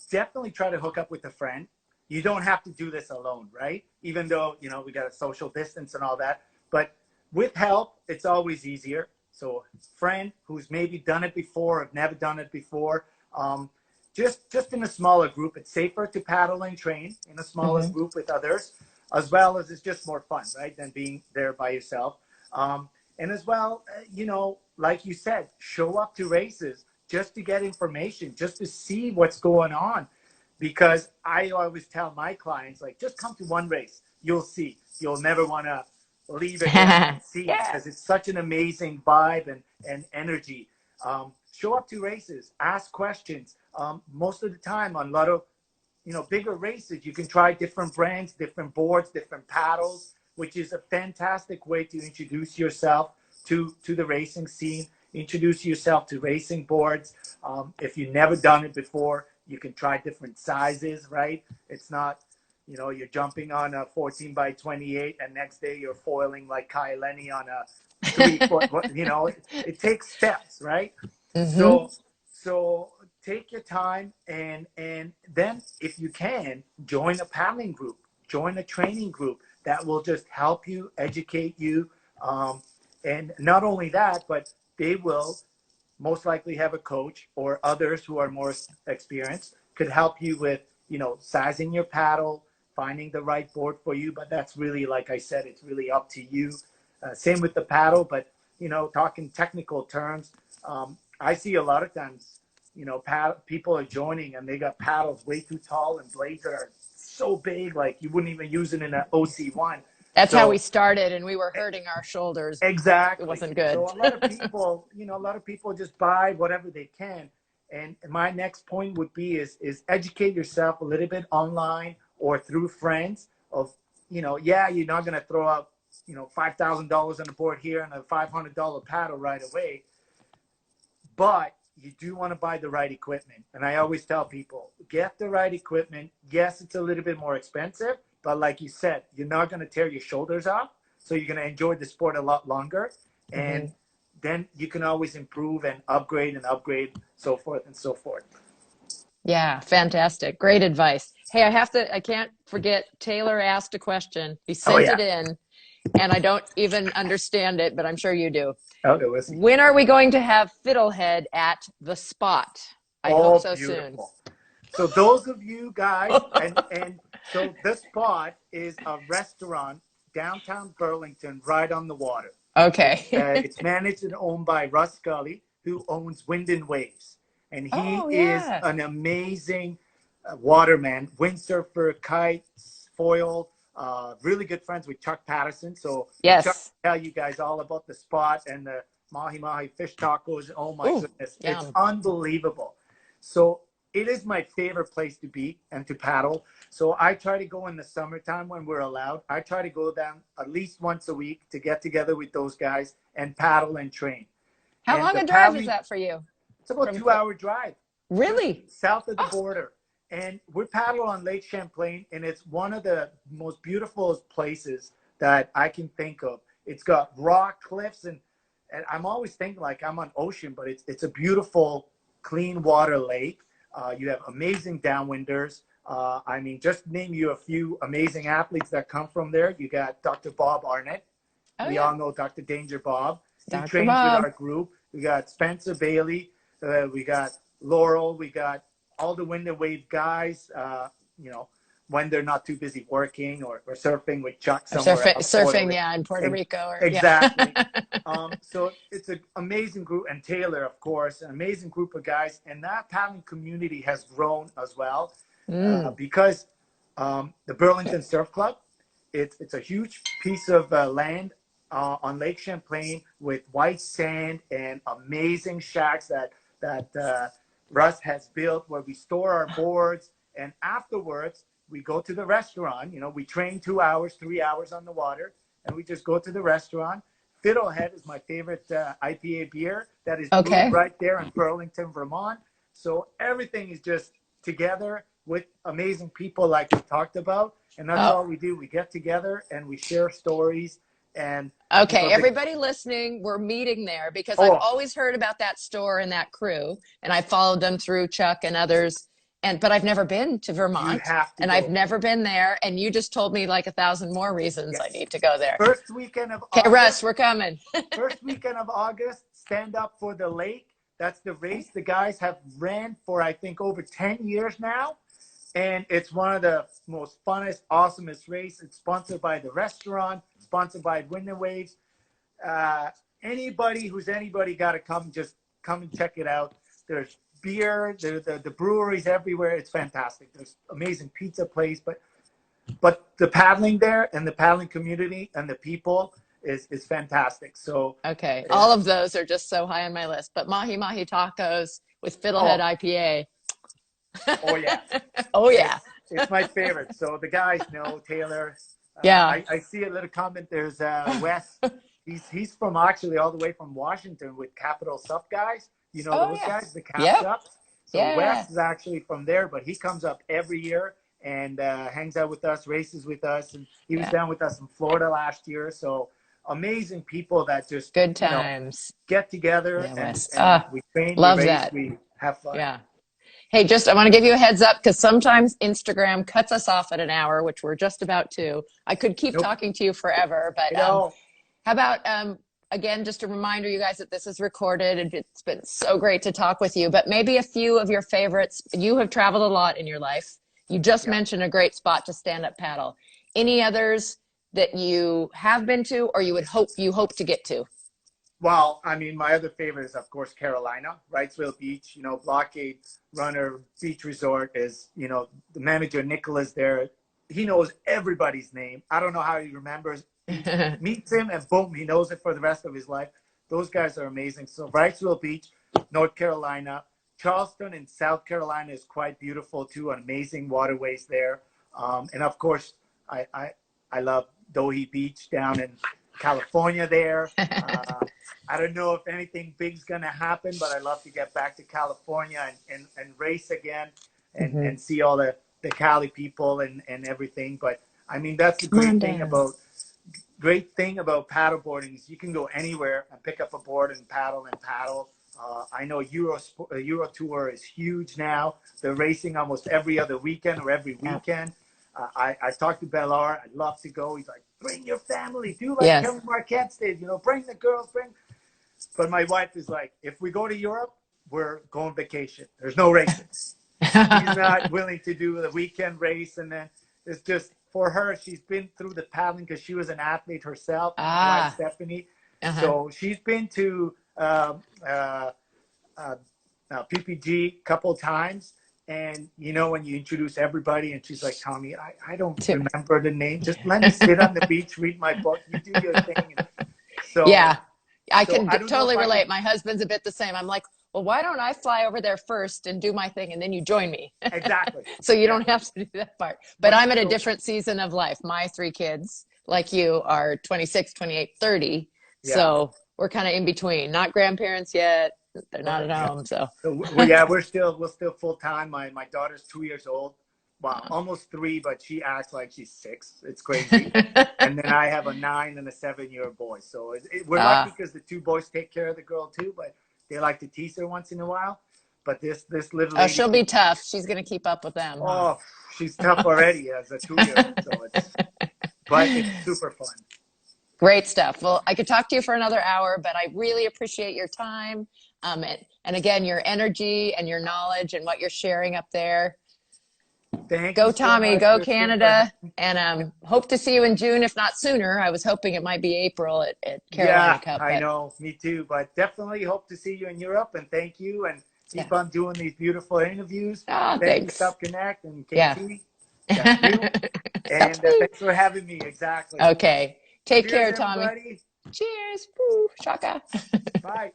definitely try to hook up with a friend. You don't have to do this alone, right? Even though, we got a social distance and all that, but with help, it's always easier. So friend who's maybe done it before or never done it before, just in a smaller group, it's safer to paddle and train in a smaller group with others, as well as it's just more fun, right, than being there by yourself. And as well, like you said, show up to races just to get information, just to see what's going on. Because I always tell my clients, like, just come to one race. You'll see. You'll never want to leave again and see, because it's such an amazing vibe and energy. Show up to races, ask questions. Most of the time on a lot of, bigger races, you can try different brands, different boards, different paddles, which is a fantastic way to introduce yourself to the racing scene, introduce yourself to racing boards. If you've never done it before, you can try different sizes, right? It's not, you're jumping on a 14 by 28 and next day you're foiling like Kai Lenny on a 3 foot, it takes steps, right? So take your time and then if you can, join a paddling group, join a training group that will just help you, educate you. And not only that, but they will most likely have a coach or others who are more experienced could help you with, sizing your paddle, finding the right board for you. But that's really, like I said, it's really up to you. Same with the paddle, but, talking technical terms, I see a lot of times, people are joining and they got paddles way too tall and blades that are so big, like you wouldn't even use it in an OC1. That's how we started, and we were hurting our shoulders. Exactly. It wasn't good. So a lot of people just buy whatever they can. And my next point would be is educate yourself a little bit online or through friends of, you're not going to throw out, $5,000 on a board here and a $500 paddle right away. But you do want to buy the right equipment. And I always tell people, get the right equipment. Yes, it's a little bit more expensive, but like you said, you're not going to tear your shoulders off. So you're going to enjoy the sport a lot longer. And then you can always improve and upgrade, so forth and so forth. Yeah, fantastic. Great advice. Hey, I can't forget, Taylor asked a question. He Oh sent yeah. it in, and I don't even understand it, but I'm sure you do. Okay, we'll see. When are we going to have Fiddlehead at the spot? I hope Oh, so soon. beautiful. So those of you guys, and so this spot is a restaurant downtown Burlington, right on the water. Okay. It's managed and owned by Russ Scully, who owns Wind and Waves, and he Oh, is yeah. an amazing waterman, windsurfer, kites, foil. Really good friends with Chuck Patterson. So Chuck Yes. will tell you guys all about the spot and the mahi mahi fish tacos. Oh my Ooh, goodness, it's yum. unbelievable. So it is my favorite place to be and to paddle. So I try to go in the summertime when we're allowed. I try to go down at least once a week to get together with those guys and paddle and train. How And long the a drive is paddling, that for you? it's about From 2 hour drive, just Really? south of the Oh, border. And we paddle on Lake Champlain, and it's one of the most beautiful places that I can think of. It's got rock cliffs, and I'm always thinking like I'm on ocean, but it's a beautiful, clean water lake. You have amazing downwinders. I mean, just name you a few amazing athletes that come from there. You got Dr. Bob Arnett. oh We yeah. all know Dr. Danger Bob. He Dr. trains with Bob. our group. We got Spencer Bailey. We got Laurel. We got all the wind and wave guys. You know, when they're not too busy working or surfing with Chuck Or somewhere else. surfing, yeah, in Puerto Rico. Or, Exactly. yeah. So it's an amazing group, and Taylor, of course, an amazing group of guys. And that paddling community has grown as well because the Burlington Surf Club, it's a huge piece of land on Lake Champlain with white sand and amazing shacks that Russ has built where we store our boards. And afterwards, we go to the restaurant. You know, we train 2 hours, 3 hours on the water, and we just go to the restaurant. Fiddlehead is my favorite IPA beer that is brewed Okay. right there in Burlington, Vermont. So everything is just together with amazing people like we talked about. And that's all we do. We get together and we share stories. And okay, everybody listening, we're meeting there because I've always heard about that store and that crew, and I followed them through Chuck and others. But I've never been to Vermont, and I've never been there. And you just told me like 1,000 more reasons I need to go there. First weekend of okay, August. Russ, we're coming. First weekend of August, stand up for the lake. That's the race the guys have ran for, I think, over 10 years now. And it's one of the most funnest, awesomest races. It's sponsored by the restaurant, sponsored by Wind and Waves. Anybody who's anybody got to just come and check it out. There's beer, the breweries everywhere. It's fantastic. There's amazing pizza place, but the paddling there and the paddling community and the people is fantastic. So okay, all of those are just so high on my list. But mahi mahi tacos with Fiddlehead IPA. Oh yeah. Oh yeah. It's my favorite. So the guys know Taylor. Yeah. I see a little comment. There's Wes. He's from actually all the way from Washington with Capital SUP guys. You know those guys, the Cap SUP. So Wes is actually from there, but he comes up every year and hangs out with us, races with us, and he was down with us in Florida last year. So amazing people that just good times get together and we train, love we race, that. we have fun. Yeah. Hey, I want to give you a heads up because sometimes Instagram cuts us off at an hour, which we're just about to. I could keep talking to you forever, but how about, again, just a reminder, you guys, that this is recorded and it's been so great to talk with you, but maybe a few of your favorites. You have traveled a lot in your life. You just mentioned a great spot to stand up paddle. Any others that you have been to or you hope to get to? Well, I mean, my other favorite is, of course, Carolina, Wrightsville Beach. You know, Blockade Runner Beach Resort is, the manager, Nicholas, there. He knows everybody's name. I don't know how he remembers. He meets him and boom, he knows it for the rest of his life. Those guys are amazing. So Wrightsville Beach, North Carolina. Charleston in South Carolina is quite beautiful too. Amazing waterways there. And of course, I love Dohe Beach down in California there. I don't know if anything big's going to happen, but I'd love to get back to California and race again and see all the Cali people and everything. But I mean, that's the great thing about paddleboarding is you can go anywhere and pick up a board and paddle. I know Euro Tour is huge now. They're racing almost every other weekend or every weekend. I talked to Bellar. I'd love to go. He's like, bring your family. Do like Kevin Marquette did. Bring the girls. But my wife is like, if we go to Europe, we're going vacation. There's no racing. She's not willing to do the weekend race. And then it's just, for her, she's been through the paddling because she was an athlete herself, like Stephanie. So she's been to PPG a couple of times. And, when you introduce everybody and she's like, Tommy, I don't remember the name. Just let me sit on the beach, read my book. You do your thing. So, I can totally relate. My husband's a bit the same. I'm like, well, why don't I fly over there first and do my thing and then you join me? Exactly. So you don't have to do that part. But I'm at a different season of life. My 3 kids, like you, are 26, 28, 30. Yeah. So we're kind of in between. Not grandparents yet. They're not at home. So we're still full time. My daughter's 2 years old. Well, almost 3, but she acts like she's 6. It's crazy. And then I have a 9 and a 7-year-old boy. So we're lucky because the 2 boys take care of the girl too, but they like to tease her once in a while. But this little lady, she'll be tough. She's going to keep up with them. Oh, she's tough already as a 2-year-old. But it's super fun. Great stuff. Well, I could talk to you for another hour, but I really appreciate your time. And again, your energy and your knowledge and what you're sharing up there. Go Tommy, go Canada, and hope to see you in June, if not sooner. I was hoping it might be April at Carolina Cup. I know, me too, but definitely hope to see you in Europe, and thank you, and keep on doing these beautiful interviews. Thank you, Sup Connect and KT. Thank you. And thanks for having me. Exactly. Okay. Take care, Tommy. Everybody. Cheers. Woo. Shaka. Bye.